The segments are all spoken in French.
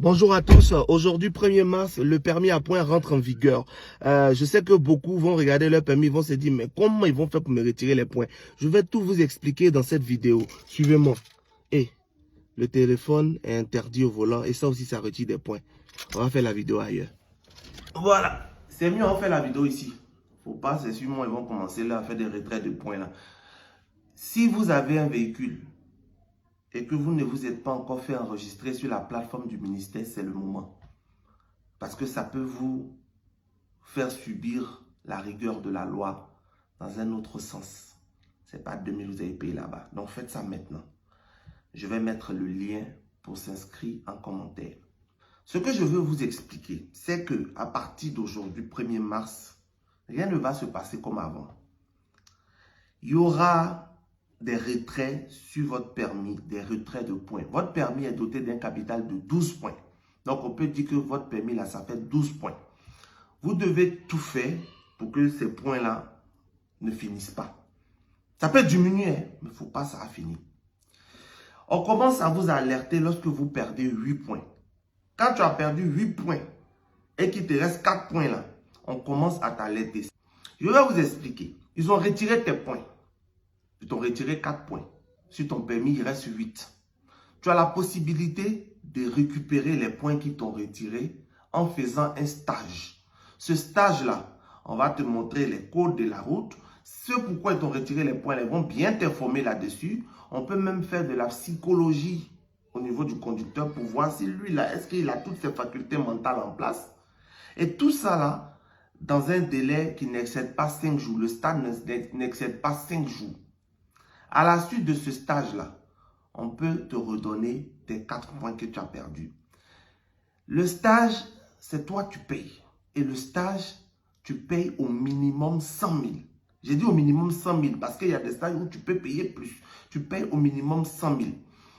Bonjour à tous. Aujourd'hui, 1er mars, le permis à points rentre en vigueur. Je sais que beaucoup vont regarder leur permis, vont se dire, mais comment ils vont faire pour me retirer les points? Je vais tout vous expliquer dans cette vidéo. Suivez-moi. Et le téléphone est interdit au volant et ça aussi, ça retire des points. On va faire la vidéo ailleurs. Voilà. C'est mieux, on fait la vidéo ici. Faut pas, c'est sûrement, ils vont commencer là à faire des retraits de points là. Si vous avez un véhicule et que vous ne vous êtes pas encore fait enregistrer sur la plateforme du ministère, c'est le moment. Parce que ça peut vous faire subir la rigueur de la loi dans un autre sens. Ce n'est pas 2000 vous avez payé là-bas. Donc faites ça maintenant. Je vais mettre le lien pour s'inscrire en commentaire. Ce que je veux vous expliquer, c'est que à partir d'aujourd'hui, 1er mars, rien ne va se passer comme avant. Il y aura des retraits sur votre permis, des retraits de points. Votre permis est doté d'un capital de 12 points. Donc, on peut dire que votre permis, là, ça fait 12 points. Vous devez tout faire pour que ces points-là ne finissent pas. Ça peut diminuer, hein, mais il ne faut pas que ça finisse. On commence à vous alerter lorsque vous perdez 8 points. Quand tu as perdu 8 points et qu'il te reste 4 points là, on commence à t'alerter. Je vais vous expliquer. Ils ont retiré tes points. Ils t'ont retiré 4 points. Sur ton permis, il reste 8. Tu as la possibilité de récupérer les points qui t'ont retirés en faisant un stage. Ce stage-là, on va te montrer les codes de la route. Ce pourquoi ils t'ont retiré les points, ils vont bien t'informer là-dessus. On peut même faire de la psychologie au niveau du conducteur pour voir si lui-là, est-ce qu'il a toutes ses facultés mentales en place. Et tout ça là, dans un délai qui n'excède pas 5 jours. Le stage n'excède pas 5 jours. À la suite de ce stage-là, on peut te redonner tes 4 points que tu as perdus. Le stage, c'est toi tu payes. Et le stage, tu payes au minimum 100 000. J'ai dit au minimum 100 000 parce qu'il y a des stages où tu peux payer plus. Tu payes au minimum 100 000.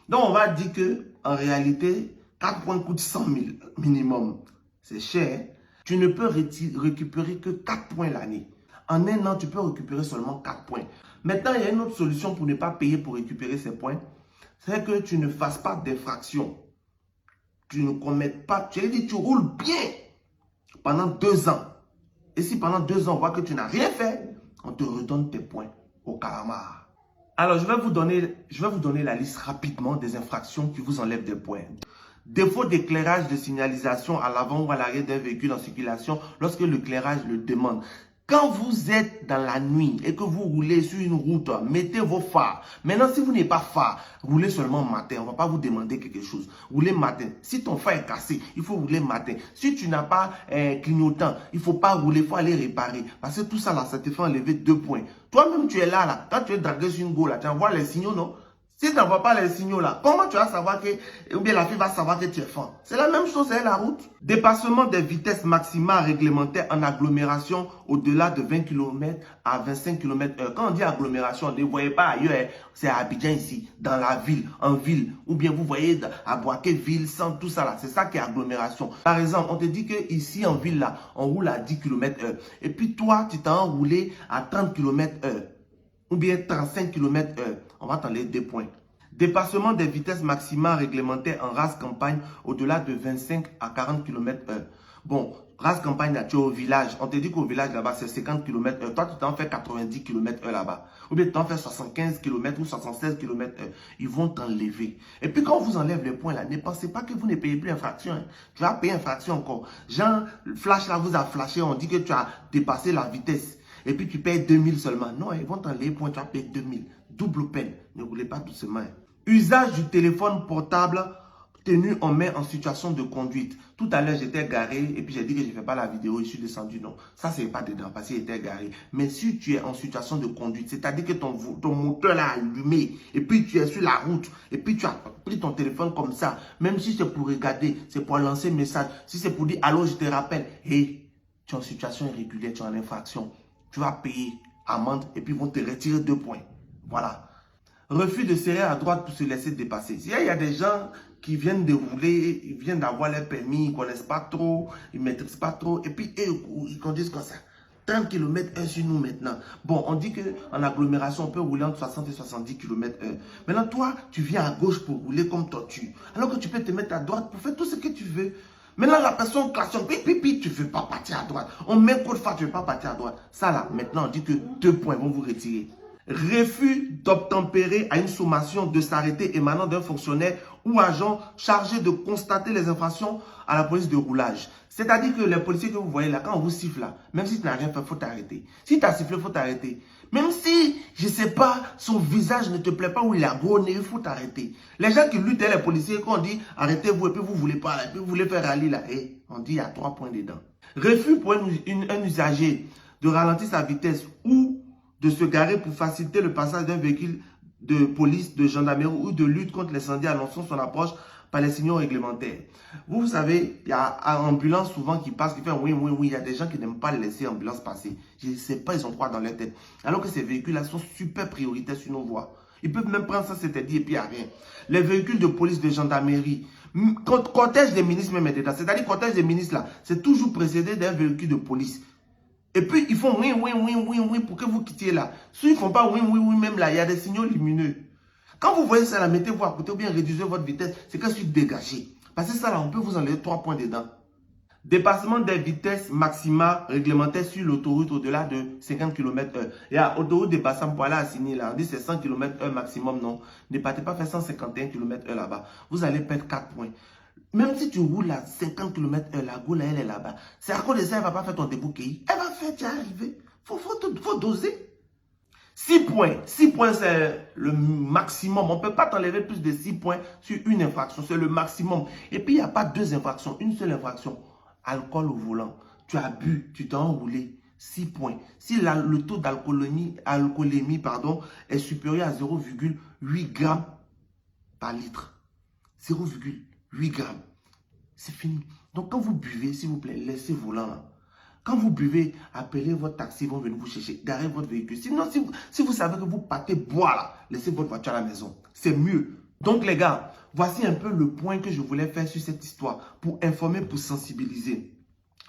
Donc, on va dire qu'en réalité, 4 points coûtent 100 000 minimum. C'est cher. Tu ne peux récupérer que 4 points l'année. En un an, tu peux récupérer seulement 4 points. Maintenant, il y a une autre solution pour ne pas payer pour récupérer ces points. C'est que tu ne fasses pas d'infraction. Tu ne commettes pas. Tu as dit, tu roules bien pendant 2 ans. Et si pendant 2 ans, on voit que tu n'as rien fait, on te redonne tes points au calamar. Alors, je vais vous donner la liste rapidement des infractions qui vous enlèvent des points. Défaut d'éclairage de signalisation à l'avant ou à l'arrière d'un véhicule en circulation lorsque l'éclairage le demande. Quand vous êtes dans la nuit et que vous roulez sur une route, mettez vos phares. Maintenant, si vous n'avez pas phare, roulez seulement matin. On ne va pas vous demander quelque chose. Roulez matin. Si ton phare est cassé, il faut rouler matin. Si tu n'as pas clignotant, il ne faut pas rouler, il faut aller réparer. Parce que tout ça, là, ça te fait enlever 2 points. Toi-même, tu es là. Quand tu es dragué sur une go, là, tu envoies les signaux, non? Si tu n'envoies pas les signaux là, comment tu vas savoir que, ou bien la fille va savoir que tu es fan? C'est la même chose, c'est la route. Dépassement des vitesses maximales réglementaires en agglomération au-delà de 20 km à 25 km/h. Quand on dit agglomération, ne voyez pas ailleurs, c'est à Abidjan ici, dans la ville, en ville. Ou bien vous voyez à Boaké-Ville, sans tout ça là. C'est ça qui est agglomération. Par exemple, on te dit que ici en ville là, on roule à 10 km/h. Et puis toi, tu t'es enroulé à 30 km/h. Ou bien 35 km/h, on va t'enlever 2 points. Dépassement des vitesses maximales réglementaires en race campagne au-delà de 25 à 40 km/h. Bon, race campagne, là, tu es au village. On te dit qu'au village, là-bas, c'est 50 km/h. Toi, tu t'en fais 90 km/h là-bas. Ou bien tu t'en fais 75 km ou 76 km/h. Ils vont t'enlever. Et puis, quand on vous enlève les points, là, ne pensez pas que vous ne payez plus infraction. Hein. Tu vas payer infraction encore. Jean, le flash, là, vous a flashé. On dit que tu as dépassé la vitesse. Et puis tu payes 2000 seulement. Non, ils vont t'enlever points, tu vas payer 2000. Double peine. Ne roulez pas doucement. Usage du téléphone portable tenu en main en situation de conduite. Tout à l'heure, j'étais garé et puis j'ai dit que je ne fais pas la vidéo, je suis descendu. Non, ça, c'est pas dedans parce qu'il était garé. Mais si tu es en situation de conduite, c'est-à-dire que ton moteur l'a allumé et puis tu es sur la route et puis tu as pris ton téléphone comme ça, même si c'est pour regarder, c'est pour lancer un message, si c'est pour dire « Allô, je te rappelle », hey, tu es en situation irrégulière, tu es en infraction. Tu vas payer amende et puis ils vont te retirer 2 points. Voilà. Refus de serrer à droite pour se laisser dépasser. Il y a des gens qui viennent de rouler, ils viennent d'avoir leur permis, ils ne connaissent pas trop, ils ne maîtrisent pas trop. Et puis ils conduisent comme ça. 30 km/h sur nous maintenant. Bon, on dit qu'en agglomération, on peut rouler entre 60 et 70 km/h. Maintenant, toi, tu viens à gauche pour rouler comme tortue. Alors que tu peux te mettre à droite pour faire tout ce que tu veux. Maintenant, la personne klaxonne, pipi, tu ne veux pas partir à droite. On met code phare, tu ne veux pas partir à droite. Ça là, maintenant, on dit que 2 points vont vous retirer. Refus d'obtempérer à une sommation de s'arrêter émanant d'un fonctionnaire ou agent chargé de constater les infractions à la police de roulage. C'est-à-dire que les policiers que vous voyez là, quand on vous siffle là, même si tu n'as rien fait, il faut t'arrêter. Si tu as sifflé, il faut t'arrêter. Même si, je ne sais pas, son visage ne te plaît pas ou il a gros nez, il faut t'arrêter. Les gens qui luttent, les policiers, quand on dit arrêtez-vous et puis vous ne voulez pas, et puis vous voulez faire rallye là, et on dit il y a 3 points dedans. Refus pour un usager de ralentir sa vitesse ou de se garer pour faciliter le passage d'un véhicule de police, de gendarmerie ou de lutte contre l'incendie annonçant son approche par les signaux réglementaires. Vous savez, il y a une ambulance souvent qui passe, qui fait oui, oui, oui. Il y a des gens qui n'aiment pas laisser l'ambulance passer. Je ne sais pas, ils ont quoi dans leur tête. Alors que ces véhicules-là sont super prioritaires sur nos voies. Ils peuvent même prendre ça, c'était dit, et puis il n'y a rien. Les véhicules de police, de gendarmerie, cortège des ministres même est dedans. C'est-à-dire cortège des ministres là, c'est toujours précédé d'un véhicule de police. Et puis, ils font oui, oui, oui, oui, oui pour que vous quittiez là. Ceux qui ne font pas oui, oui, oui, même là, il y a des signaux lumineux. Quand vous voyez ça là, mettez-vous à côté ou bien réduisez votre vitesse. C'est que je suis dégagé. Parce que ça là, on peut vous enlever 3 points dedans. Dépassement des vitesses maximales réglementaires sur l'autoroute au-delà de 50 km/h. Il y a autoroute dépassant pour aller à Signy là. On dit c'est 100 km/h maximum, non. Ne partez pas faire 151 km/h là-bas. Vous allez perdre 4 points. Même si tu roules à 50 km/h, la goule, elle est là-bas. C'est à cause de ça, elle ne va pas faire ton débouquet. Elle va faire, tu es arrivé. Faut doser. 6 points. 6 points, c'est le maximum. On ne peut pas t'enlever plus de 6 points sur une infraction. C'est le maximum. Et puis, il n'y a pas 2 infractions. Une seule infraction. Alcool au volant. Tu as bu, tu t'es enroulé. 6 points. Si le taux d'alcoolémie est supérieur à 0,8 grammes par litre. 0,8 grammes. C'est fini. Donc, quand vous buvez, s'il vous plaît, laissez volant là. Quand vous buvez, appelez votre taxi, ils vont venir vous chercher, garez votre véhicule. Sinon, si vous savez que vous partez boire là, laissez votre voiture à la maison. C'est mieux. Donc, les gars, voici un peu le point que je voulais faire sur cette histoire pour informer, pour sensibiliser.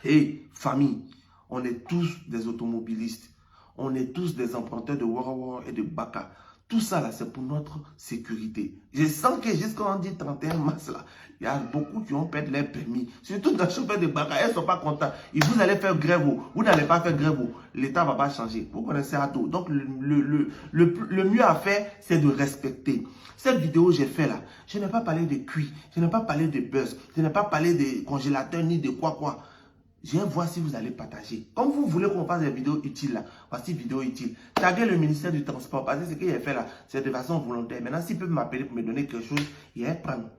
Et famille, on est tous des automobilistes. On est tous des emprunteurs de Wara et de Baka. Tout ça, là, c'est pour notre sécurité. Je sens que jusqu'à dit 31 mars, là, il y a beaucoup qui ont perdu leur permis. Surtout dans le chauffeur de Baka, elles ne sont pas contents. Et vous allez faire grève, vous n'allez pas faire grève. L'État ne va pas changer. Vous connaissez à tout. Donc, le mieux à faire, c'est de respecter. Cette vidéo que j'ai fait là, je n'ai pas parlé de cuit, je n'ai pas parlé de buzz, je n'ai pas parlé de congélateur ni de quoi. Je vais voir si vous allez partager. Comme vous voulez qu'on fasse des vidéos utiles là, voici vidéo utile. Taguez le ministère du Transport parce que ce qu'il a fait là, c'est de façon volontaire. Maintenant, s'il peut m'appeler pour me donner quelque chose, il va prendre.